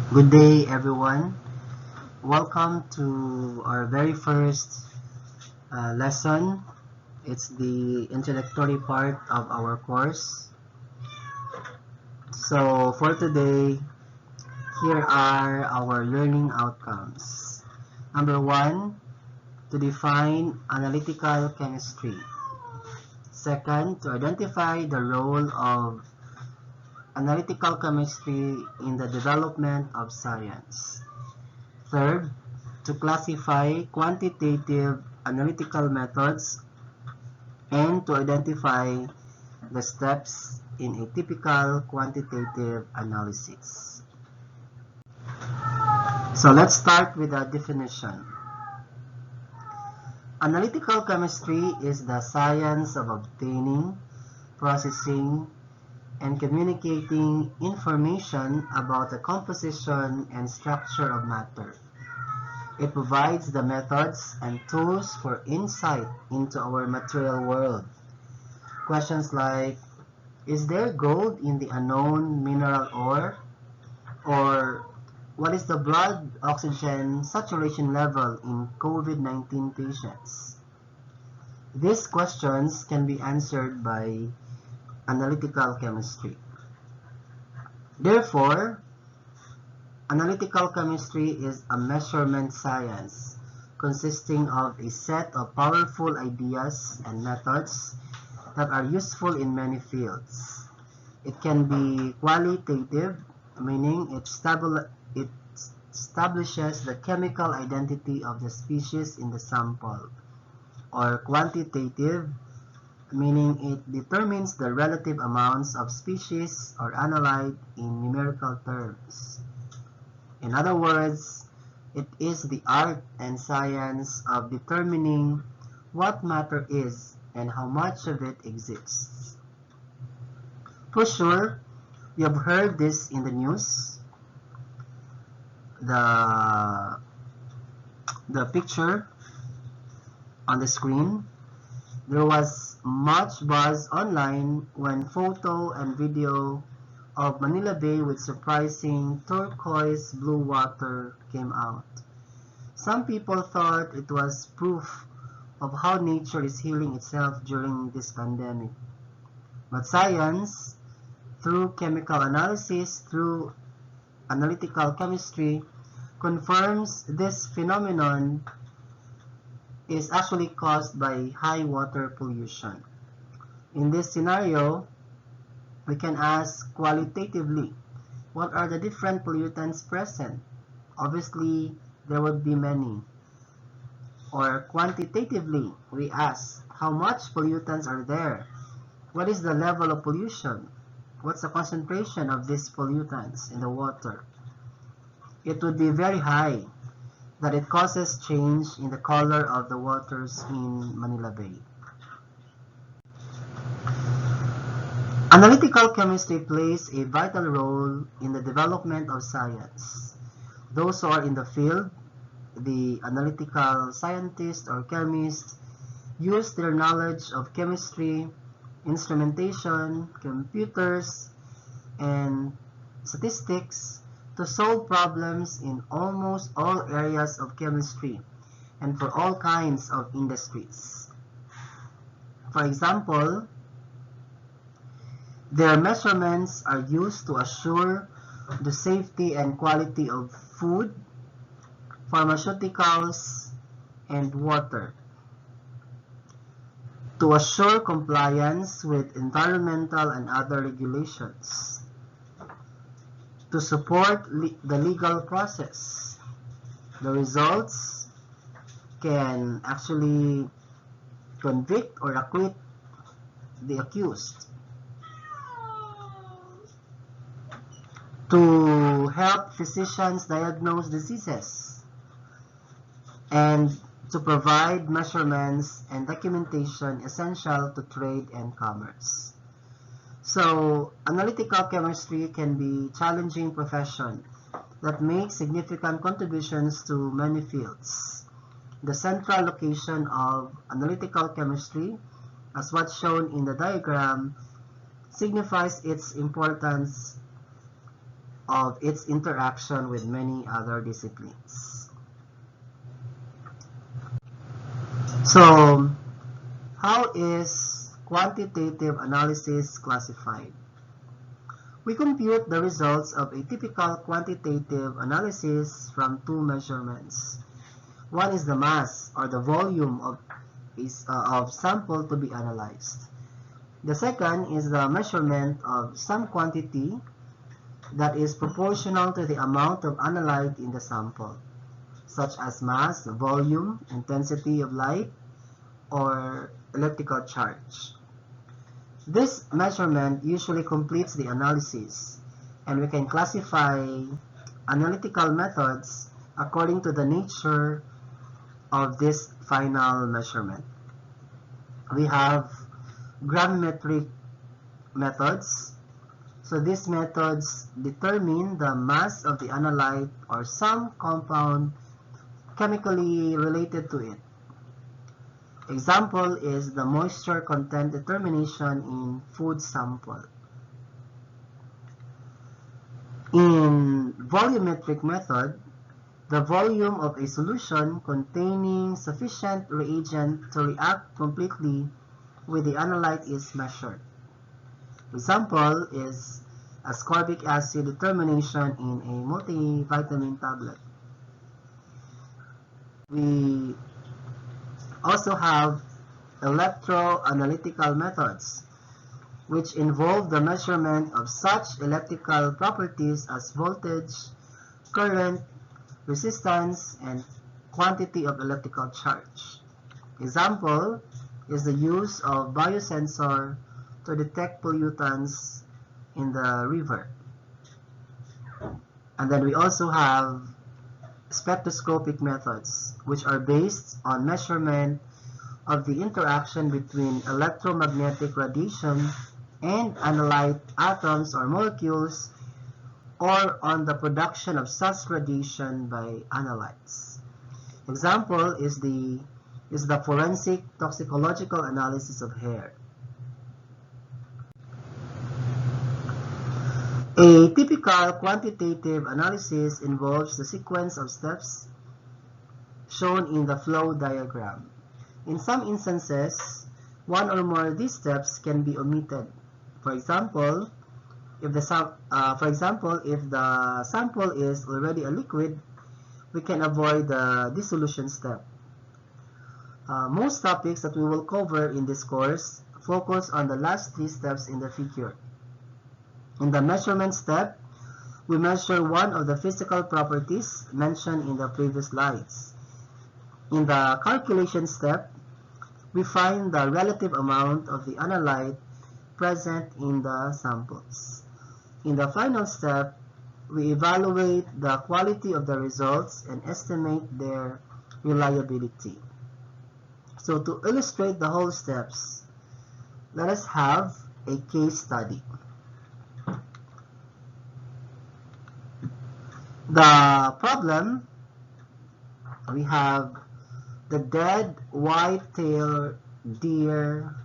Good day, everyone. Welcome to our very first lesson. It's the introductory part of our course. So, for today, here are our learning outcomes. Number one, to define analytical chemistry. Second, to identify the role of analytical chemistry in the development of science. Third, to classify quantitative analytical methods and to identify the steps in a typical quantitative analysis. So let's start with a definition. Analytical chemistry is the science of obtaining, processing, and communicating information about the composition and structure of matter. It provides the methods and tools for insight into our material world. Questions like, is there gold in the unknown mineral ore? Or what is the blood oxygen saturation level in COVID-19 patients? These questions can be answered by analytical chemistry. Therefore, analytical chemistry is a measurement science consisting of a set of powerful ideas and methods that are useful in many fields. It can be qualitative, meaning it establishes the chemical identity of the species in the sample, or quantitative, meaning it determines the relative amounts of species or analyte in numerical terms. In other words, it is the art and science of determining what matter is and how much of it exists. For sure, you have heard this in the news. The picture on the screen. There was much buzz online when photo and video of Manila Bay with surprising turquoise blue water came out. Some people thought it was proof of how nature is healing itself during this pandemic. But science, through chemical analysis, through analytical chemistry, confirms this phenomenon is actually caused by high water pollution. In this scenario, we can ask qualitatively, what are the different pollutants present? Obviously, there would be many. Or quantitatively, we ask, how much pollutants are there? What is the level of pollution? What's the concentration of these pollutants in the water? It would be very high, that it causes change in the color of the waters in Manila Bay. Analytical chemistry plays a vital role in the development of science. Those who are in the field, the analytical scientists or chemists, use their knowledge of chemistry, instrumentation, computers, and statistics to solve problems in almost all areas of chemistry and for all kinds of industries. For example, their measurements are used to assure the safety and quality of food, pharmaceuticals, and water, to assure compliance with environmental and other regulations, to support the legal process. The results can actually convict or acquit the accused, to help physicians diagnose diseases, and to provide measurements and documentation essential to trade and commerce. So, analytical chemistry can be a challenging profession that makes significant contributions to many fields. The central location of analytical chemistry, as what's shown in the diagram, signifies its importance of its interaction with many other disciplines. So, how is quantitative analysis classified? We compute the results of a typical quantitative analysis from two measurements. One is the mass or the volume of sample to be analyzed. The second is the measurement of some quantity that is proportional to the amount of analyte in the sample, such as mass, volume, intensity of light, or electrical charge. This measurement usually completes the analysis, and we can classify analytical methods according to the nature of this final measurement. We have gravimetric methods. So these methods determine the mass of the analyte or some compound chemically related to it. Example is the moisture content determination in food sample. In volumetric method, the volume of a solution containing sufficient reagent to react completely with the analyte is measured. Example is ascorbic acid determination in a multivitamin tablet. We also have electroanalytical methods, which involve the measurement of such electrical properties as voltage, current, resistance, and quantity of electrical charge. Example is the use of biosensor to detect pollutants in the river. And then we also have spectroscopic methods, which are based on measurement of the interaction between electromagnetic radiation and analyte atoms or molecules, or on the production of such radiation by analytes. Example is the forensic toxicological analysis of hair. A typical quantitative analysis involves the sequence of steps shown in the flow diagram. In some instances, one or more of these steps can be omitted. For example, if the sample is already a liquid, we can avoid the dissolution step. Most topics that we will cover in this course focus on the last three steps in the figure. In the measurement step, we measure one of the physical properties mentioned in the previous slides. In the calculation step, we find the relative amount of the analyte present in the samples. In the final step, we evaluate the quality of the results and estimate their reliability. So to illustrate the whole steps, let us have a case study. The problem, we have the dead white-tailed deer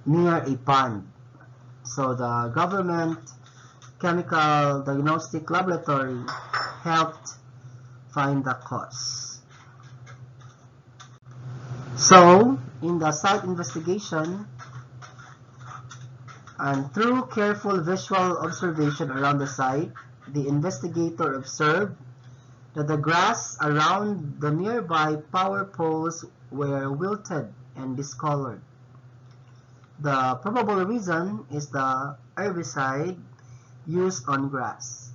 near a pond. So the government chemical diagnostic laboratory helped find the cause. So in the site investigation, and through careful visual observation around the site, the investigator observed that the grass around the nearby power poles were wilted and discolored. The probable reason is the herbicide used on grass.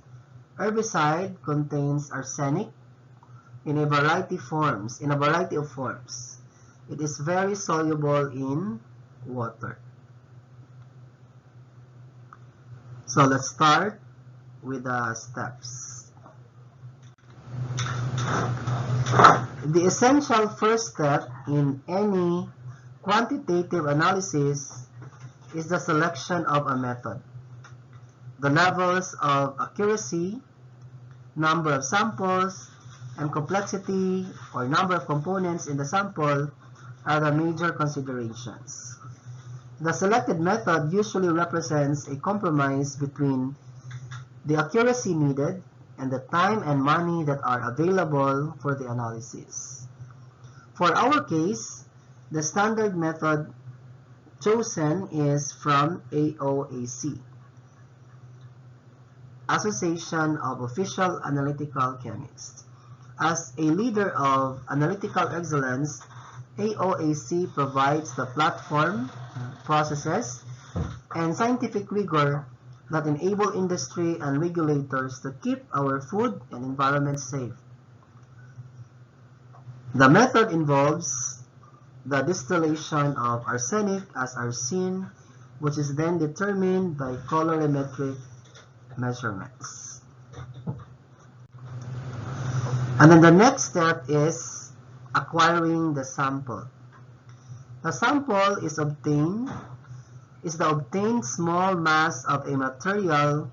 Herbicide contains arsenic in a variety of forms. It is very soluble in water. So let's start with the steps. The essential first step in any quantitative analysis is the selection of a method. The levels of accuracy, number of samples, and complexity or number of components in the sample are the major considerations. The selected method usually represents a compromise between the accuracy needed and the time and money that are available for the analysis. For our case, the standard method chosen is from AOAC, Association of Official Analytical Chemists. As a leader of analytical excellence, AOAC provides the platform, processes, and scientific rigor that enable industry and regulators to keep our food and environment safe. The method involves the distillation of arsenic as arsine, which is then determined by colorimetric measurements. And then the next step is acquiring the sample. The sample is the obtained small mass of a material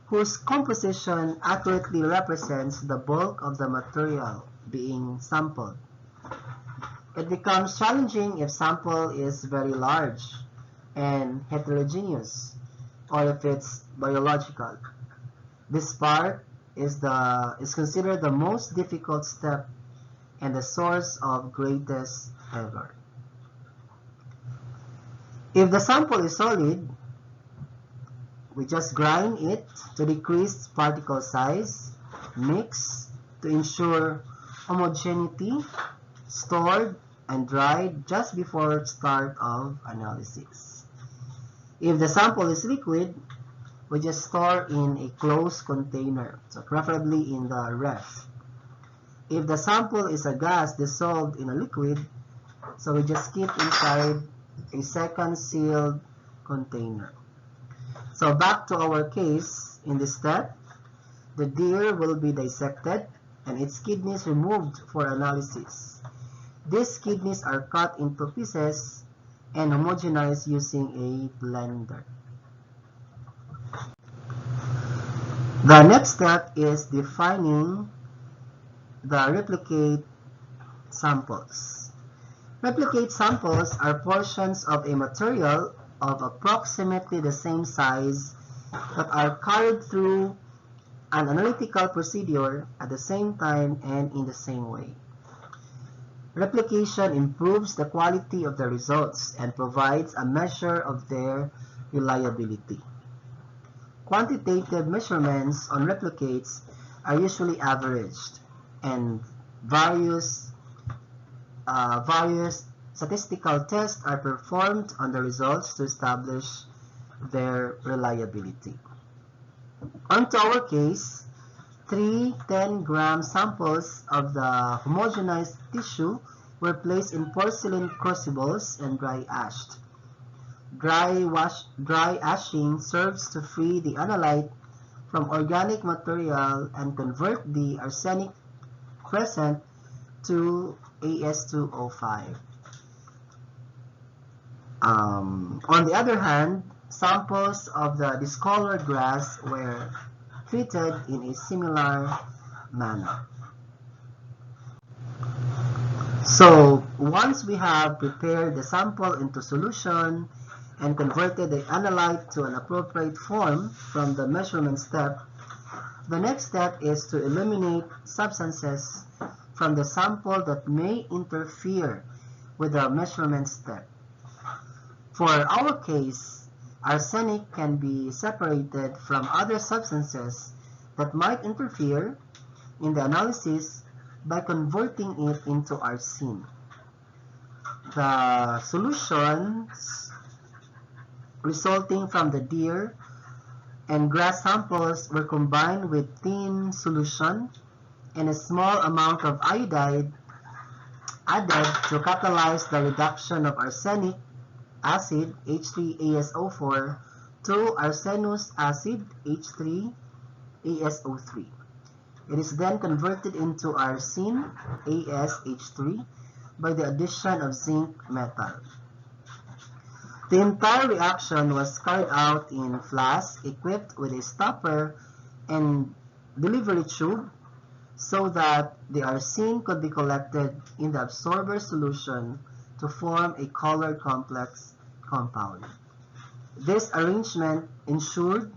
whose composition accurately represents the bulk of the material being sampled. It becomes challenging if sample is very large and heterogeneous, or if it's biological. This part is considered the most difficult step and the source of greatest error. If the sample is solid, we just grind it to decrease particle size, mix to ensure homogeneity, stored and dried just before start of analysis. If the sample is liquid, we just store in a closed container, so preferably in the ref. If the sample is a gas dissolved in a liquid, so we just keep inside a second sealed container. So back to our case, in this step, the deer will be dissected and its kidneys removed for analysis. These kidneys are cut into pieces and homogenized using a blender. The next step is defining the replicate samples. Replicate samples are portions of a material of approximately the same size that are carried through an analytical procedure at the same time and in the same way. Replication improves the quality of the results and provides a measure of their reliability. Quantitative measurements on replicates are usually averaged, and various statistical tests are performed on the results to establish their reliability. On to our case, 3 10-gram samples of the homogenized tissue were placed in porcelain crucibles and dry ashed. Dry ashing serves to free the analyte from organic material and convert the arsenic present to As2O5. On the other hand, samples of the discolored grass were treated in a similar manner. So once we have prepared the sample into solution and converted the analyte to an appropriate form from the measurement step, the next step is to eliminate substances from the sample that may interfere with the measurement step. For our case, arsenic can be separated from other substances that might interfere in the analysis by converting it into arsine. The solutions resulting from the deer and grass samples were combined with thin solution and a small amount of iodide added to catalyze the reduction of arsenic acid H3ASO4 to arsenous acid H3ASO3. It is then converted into arsine AsH3 by the addition of zinc metal. The entire reaction was carried out in flask equipped with a stopper and delivery tube so that the arsine could be collected in the absorber solution to form a color complex compound. This arrangement ensured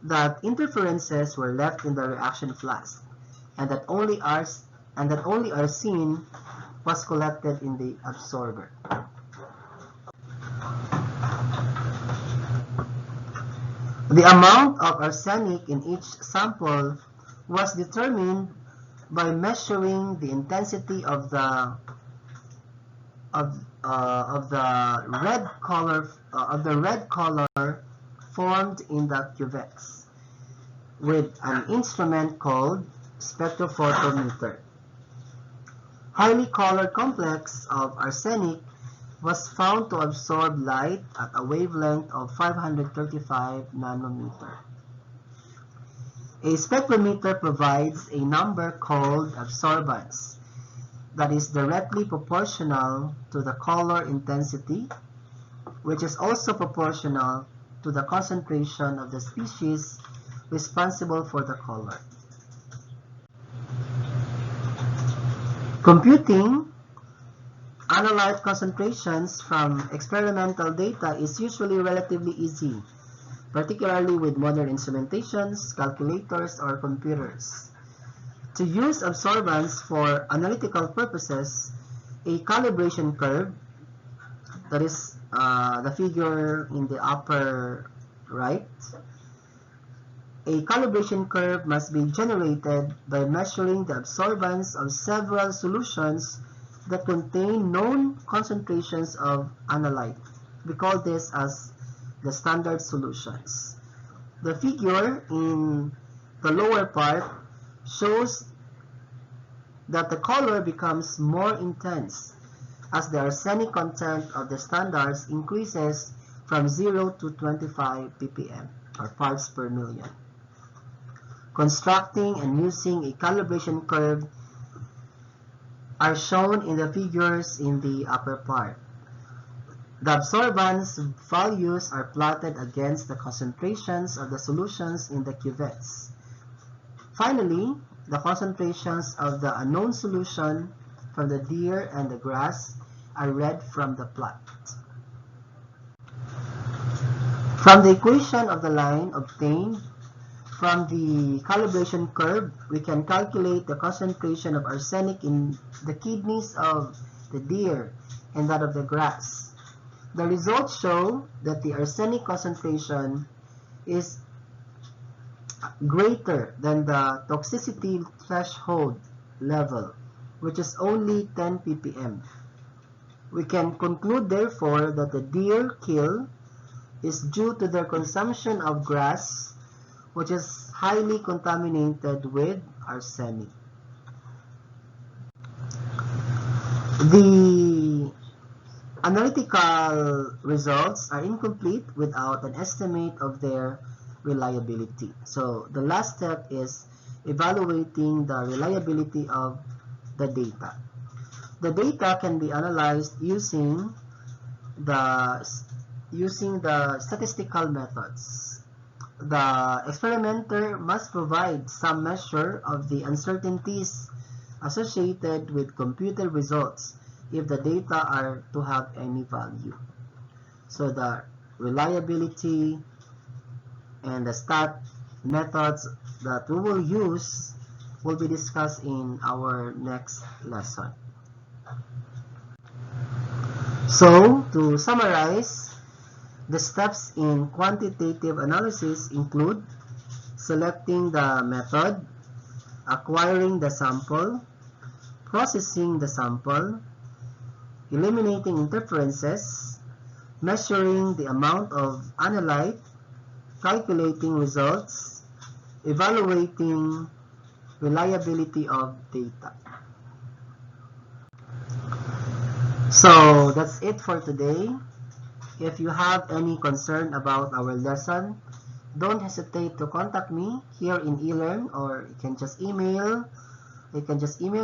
that interferences were left in the reaction flask, and that only arsine was collected in the absorber. The amount of arsenic in each sample was determined by measuring the intensity of the red color formed in the cuvettes with an instrument called spectrophotometer. Highly colored complex of arsenic was found to absorb light at a wavelength of 535 nanometer. A spectrometer provides a number called absorbance that is directly proportional to the color intensity, which is also proportional to the concentration of the species responsible for the color. Computing analyte concentrations from experimental data is usually relatively easy, particularly with modern instrumentations, calculators, or computers. To use absorbance for analytical purposes, a calibration curve, that is the figure in the upper right, a calibration curve must be generated by measuring the absorbance of several solutions that contain known concentrations of analyte. We call this as the standard solutions. The figure in the lower part shows that the color becomes more intense as the arsenic content of the standards increases from 0 to 25 ppm or parts per million. Constructing and using a calibration curve are shown in the figures in the upper part. The absorbance values are plotted against the concentrations of the solutions in the cuvettes. Finally, the concentrations of the unknown solution from the deer and the grass are read from the plot. From the equation of the line obtained from the calibration curve, we can calculate the concentration of arsenic in the kidneys of the deer and that of the grass. The results show that the arsenic concentration is greater than the toxicity threshold level, which is only 10 ppm. We can conclude, therefore, that the deer kill is due to their consumption of grass, which is highly contaminated with arsenic. The analytical results are incomplete without an estimate of their reliability. So the last step is evaluating the reliability of the data. The data can be analyzed using the statistical methods. The experimenter must provide some measure of the uncertainties associated with computed results if the data are to have any value. So the reliability and the stat methods that we will use will be discussed in our next lesson. So, to summarize, the steps in quantitative analysis include selecting the method, acquiring the sample, processing the sample, eliminating interferences, measuring the amount of analyte, calculating results, evaluating reliability of data. So that's it for today. If you have any concern about our lesson, don't hesitate to contact me here in eLearn, or you can just email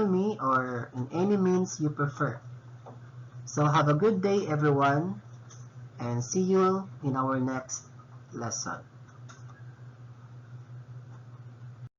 me, or in any means you prefer. So have a good day, everyone, and see you in our next lesson.